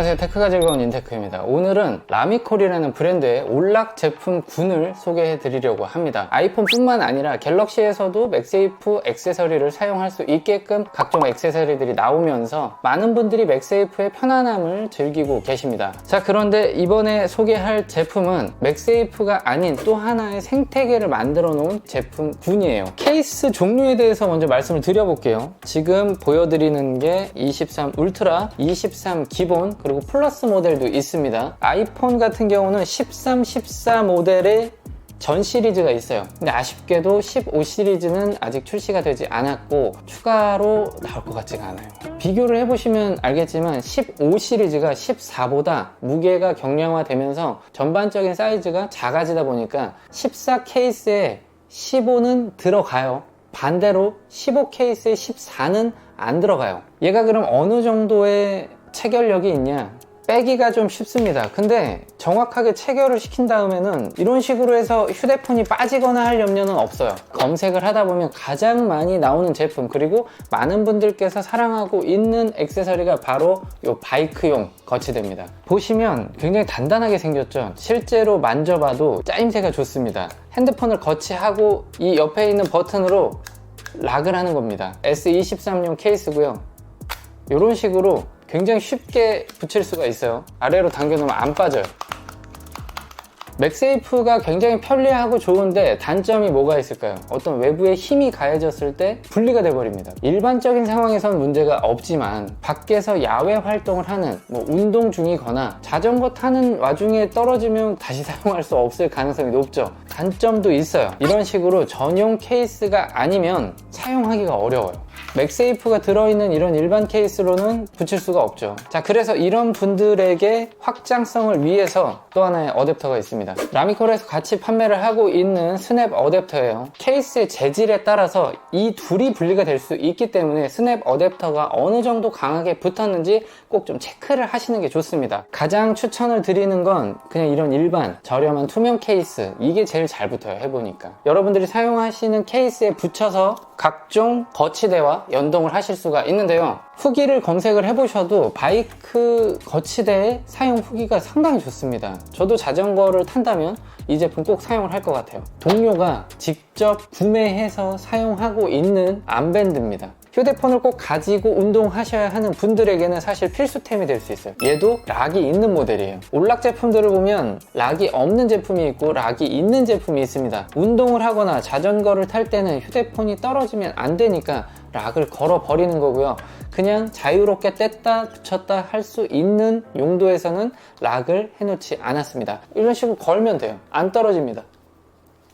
안녕하세요, 테크가 즐거운 인테크입니다. 오늘은 라미콜이라는 브랜드의 올락 제품군을 소개해 드리려고 합니다. 아이폰뿐만 아니라 갤럭시에서도 맥세이프 액세서리를 사용할 수 있게끔 각종 액세서리들이 나오면서 많은 분들이 맥세이프의 편안함을 즐기고 계십니다. 자, 그런데 이번에 소개할 제품은 맥세이프가 아닌 또 하나의 생태계를 만들어 놓은 제품군이에요. 케이스 종류에 대해서 먼저 말씀을 드려볼게요. 지금 보여드리는 게 23 울트라, 23 기본, 그리고 플러스 모델도 있습니다. 아이폰 같은 경우는 13, 14 모델의 전 시리즈가 있어요. 근데 아쉽게도 15 시리즈는 아직 출시가 되지 않았고 추가로 나올 것 같지가 않아요. 비교를 해보시면 알겠지만 15 시리즈가 14보다 무게가 경량화되면서 전반적인 사이즈가 작아지다 보니까 14 케이스에 15는 들어가요. 반대로 15 케이스에 14는 안 들어가요. 얘가 그럼 어느 정도의 체결력이 있냐? 빼기가 좀 쉽습니다. 근데 정확하게 체결을 시킨 다음에는 이런 식으로 해서 휴대폰이 빠지거나 할 염려는 없어요. 검색을 하다 보면 가장 많이 나오는 제품, 그리고 많은 분들께서 사랑하고 있는 액세서리가 바로 이 바이크용 거치대입니다. 보시면 굉장히 단단하게 생겼죠. 실제로 만져봐도 짜임새가 좋습니다. 핸드폰을 거치하고 이 옆에 있는 버튼으로 락을 하는 겁니다. S23용 케이스고요. 이런 식으로 굉장히 쉽게 붙일 수가 있어요. 아래로 당겨놓으면 안 빠져요. 맥세이프가 굉장히 편리하고 좋은데 단점이 뭐가 있을까요? 어떤 외부에 힘이 가해졌을 때 분리가 돼버립니다. 일반적인 상황에선 문제가 없지만 밖에서 야외 활동을 하는 운동 중이거나 자전거 타는 와중에 떨어지면 다시 사용할 수 없을 가능성이 높죠. 단점도 있어요. 이런 식으로 전용 케이스가 아니면 사용하기가 어려워요. 맥세이프가 들어있는 이런 일반 케이스로는 붙일 수가 없죠. 자, 그래서 이런 분들에게 확장성을 위해서 또 하나의 어댑터가 있습니다. 라미콜에서 같이 판매를 하고 있는 스냅 어댑터예요. 케이스의 재질에 따라서 이 둘이 분리가 될 수 있기 때문에 스냅 어댑터가 어느 정도 강하게 붙었는지 꼭 좀 체크를 하시는 게 좋습니다. 가장 추천을 드리는 건 그냥 이런 일반 저렴한 투명 케이스, 이게 제일 잘 붙어요. 해보니까 여러분들이 사용하시는 케이스에 붙여서 각종 거치대와 연동을 하실 수가 있는데요. 후기를 검색을 해보셔도 바이크 거치대의 사용 후기가 상당히 좋습니다. 저도 자전거를 탄다면 이 제품 꼭 사용을 할 것 같아요. 동료가 직접 구매해서 사용하고 있는 암밴드입니다. 휴대폰을 꼭 가지고 운동하셔야 하는 분들에게는 사실 필수템이 될 수 있어요. 얘도 락이 있는 모델이에요. 올락 제품들을 보면 락이 없는 제품이 있고 락이 있는 제품이 있습니다. 운동을 하거나 자전거를 탈 때는 휴대폰이 떨어지면 안 되니까 락을 걸어 버리는 거고요. 그냥 자유롭게 뗐다 붙였다 할 수 있는 용도에서는 락을 해놓지 않았습니다. 이런 식으로 걸면 돼요. 안 떨어집니다.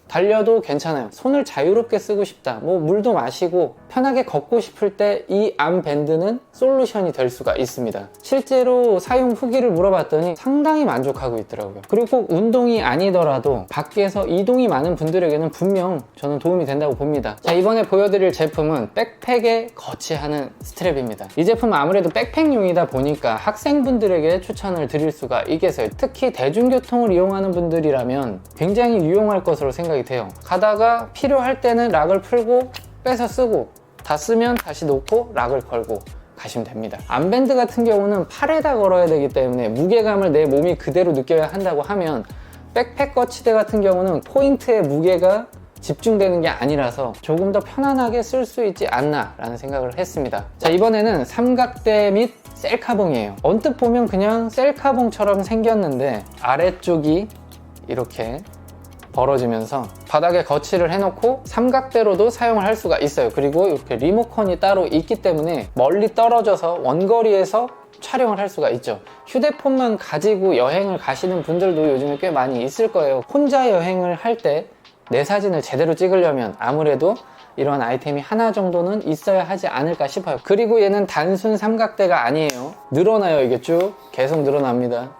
달려도 괜찮아요. 손을 자유롭게 쓰고 싶다, 물도 마시고 편하게 걷고 싶을 때 이 암밴드는 솔루션이 될 수가 있습니다. 실제로 사용 후기를 물어봤더니 상당히 만족하고 있더라고요. 그리고 꼭 운동이 아니더라도 밖에서 이동이 많은 분들에게는 분명 저는 도움이 된다고 봅니다. 자, 이번에 보여드릴 제품은 백팩에 거치하는 스트랩입니다. 이 제품은 아무래도 백팩용이다 보니까 학생분들에게 추천을 드릴 수가 있겠어요. 특히 대중교통을 이용하는 분들이라면 굉장히 유용할 것으로 생각이 돼요. 가다가 필요할 때는 락을 풀고 빼서 쓰고, 다 쓰면 다시 놓고 락을 걸고 가시면 됩니다. 암밴드 같은 경우는 팔에다 걸어야 되기 때문에 무게감을 내 몸이 그대로 느껴야 한다고 하면, 백팩 거치대 같은 경우는 포인트에 무게가 집중되는 게 아니라서 조금 더 편안하게 쓸 수 있지 않나 라는 생각을 했습니다. 자, 이번에는 삼각대 및 셀카봉이에요. 언뜻 보면 그냥 셀카봉처럼 생겼는데 아래쪽이 이렇게 벌어지면서 바닥에 거치를 해놓고 삼각대로도 사용을 할 수가 있어요. 그리고 이렇게 리모컨이 따로 있기 때문에 멀리 떨어져서 원거리에서 촬영을 할 수가 있죠. 휴대폰만 가지고 여행을 가시는 분들도 요즘에 꽤 많이 있을 거예요. 혼자 여행을 할 때 내 사진을 제대로 찍으려면 아무래도 이런 아이템이 하나 정도는 있어야 하지 않을까 싶어요. 그리고 얘는 단순 삼각대가 아니에요. 늘어나요. 이게 쭉 계속 늘어납니다.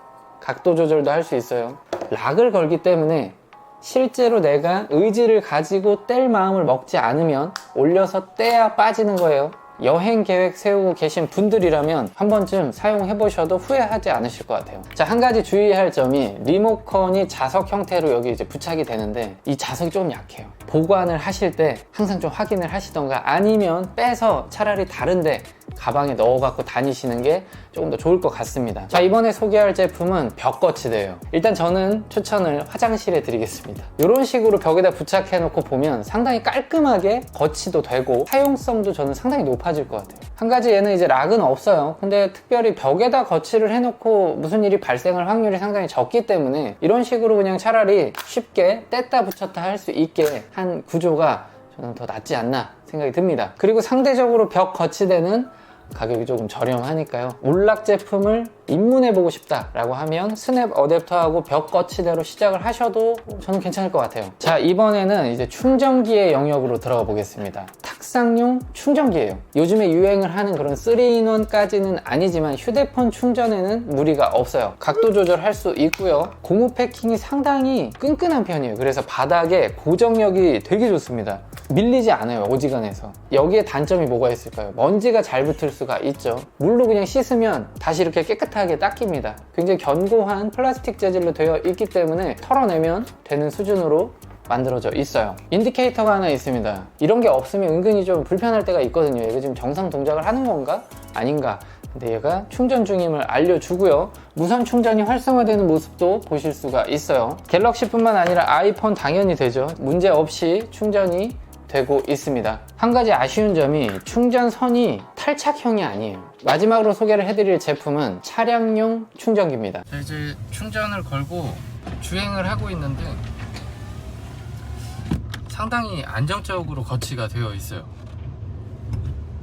각도 조절도 할 수 있어요. 락을 걸기 때문에 실제로 내가 의지를 가지고 뗄 마음을 먹지 않으면 올려서 떼야 빠지는 거예요. 여행 계획 세우고 계신 분들이라면 한 번쯤 사용해 보셔도 후회하지 않으실 것 같아요. 자, 한 가지 주의할 점이 리모컨이 자석 형태로 여기 이제 부착이 되는데 이 자석이 좀 약해요. 보관을 하실 때 항상 좀 확인을 하시던가 아니면 빼서 차라리 다른데 가방에 넣어 갖고 다니시는 게 조금 더 좋을 것 같습니다. 자, 이번에 소개할 제품은 벽 거치대예요. 일단 저는 추천을 화장실에 드리겠습니다. 이런 식으로 벽에다 부착해 놓고 보면 상당히 깔끔하게 거치도 되고 사용성도 저는 상당히 높아질 것 같아요. 한 가지 얘는 이제 락은 없어요. 근데 특별히 벽에다 거치를 해놓고 무슨 일이 발생할 확률이 상당히 적기 때문에 이런 식으로 그냥 차라리 쉽게 뗐다 붙였다 할 수 있게 한 구조가 저는 더 낫지 않나 생각이 듭니다. 그리고 상대적으로 벽 거치대는 가격이 조금 저렴하니까요. 올락 제품을 입문해보고 싶다라고 하면 스냅 어댑터하고 벽 거치대로 시작을 하셔도 저는 괜찮을 것 같아요. 자, 이번에는 이제 충전기의 영역으로 들어가 보겠습니다. 탁상용 충전기예요. 요즘에 유행을 하는 그런 3-in-1까지는 아니지만 휴대폰 충전에는 무리가 없어요. 각도 조절할 수 있고요. 고무 패킹이 상당히 끈끈한 편이에요. 그래서 바닥에 고정력이 되게 좋습니다. 밀리지 않아요, 어지간해서. 여기에 단점이 뭐가 있을까요? 먼지가 잘 붙을 수가 있죠. 물로 그냥 씻으면 다시 이렇게 깨끗하게 닦입니다. 굉장히 견고한 플라스틱 재질로 되어 있기 때문에 털어내면 되는 수준으로 만들어져 있어요. 인디케이터가 하나 있습니다. 이런 게 없으면 은근히 좀 불편할 때가 있거든요. 이거 지금 정상 동작을 하는 건가? 아닌가? 근데 얘가 충전 중임을 알려주고요. 무선 충전이 활성화되는 모습도 보실 수가 있어요. 갤럭시뿐만 아니라 아이폰 당연히 되죠. 문제 없이 충전이 되고 있습니다. 한 가지 아쉬운 점이 충전선이 탈착형이 아니에요. 마지막으로 소개를 해드릴 제품은 차량용 충전기입니다. 자, 이제 충전을 걸고 주행을 하고 있는데 상당히 안정적으로 거치가 되어 있어요.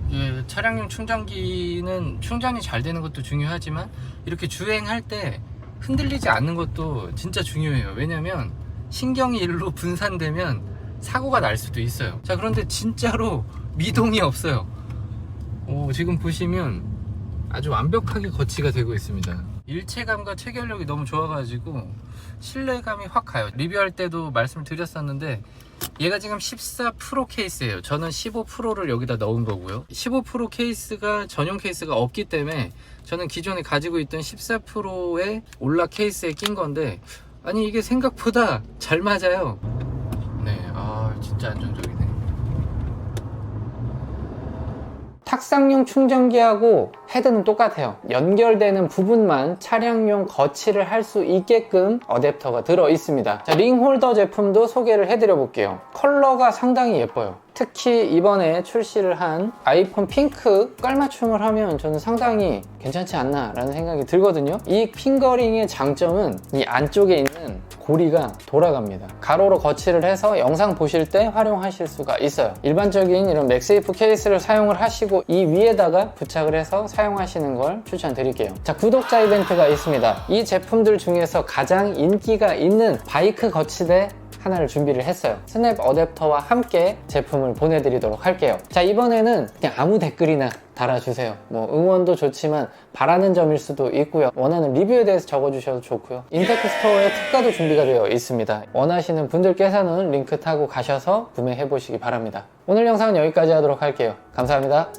이게 차량용 충전기는 충전이 잘 되는 것도 중요하지만 이렇게 주행할 때 흔들리지 않는 것도 진짜 중요해요. 왜냐면 신경이 일로 분산되면 사고가 날 수도 있어요. 자, 그런데 진짜로 미동이 없어요. 지금 보시면 아주 완벽하게 거치가 되고 있습니다. 일체감과 체결력이 너무 좋아가지고 신뢰감이 확 가요. 리뷰할 때도 말씀을 드렸었는데 얘가 지금 14 프로 케이스예요. 저는 15 프로를 여기다 넣은 거고요. 15 프로 케이스가 전용 케이스가 없기 때문에 저는 기존에 가지고 있던 14 프로의 올락 케이스에 낀 건데 아니 이게 생각보다 잘 맞아요. 네, 진짜 안정적이네. 탁상용 충전기하고 헤드는 똑같아요. 연결되는 부분만 차량용 거치를 할 수 있게끔 어댑터가 들어 있습니다. 자, 링홀더 제품도 소개를 해드려 볼게요. 컬러가 상당히 예뻐요. 특히 이번에 출시를 한 아이폰 핑크 깔맞춤을 하면 저는 상당히 괜찮지 않나 라는 생각이 들거든요. 이 핑거링의 장점은 이 안쪽에 있는 고리가 돌아갑니다. 가로로 거치를 해서 영상 보실 때 활용하실 수가 있어요. 일반적인 이런 맥세이프 케이스를 사용을 하시고 이 위에다가 부착을 해서 사용하시는 걸 추천드릴게요. 자, 구독자 이벤트가 있습니다. 이 제품들 중에서 가장 인기가 있는 바이크 거치대 하나를 준비를 했어요. 스냅 어댑터와 함께 제품을 보내드리도록 할게요. 자, 이번에는 그냥 아무 댓글이나 달아주세요. 뭐 응원도 좋지만 바라는 점일 수도 있고요. 원하는 리뷰에 대해서 적어주셔도 좋고요. 인테크 스토어에 특가도 준비가 되어 있습니다. 원하시는 분들께서는 링크 타고 가셔서 구매해 보시기 바랍니다. 오늘 영상은 여기까지 하도록 할게요. 감사합니다.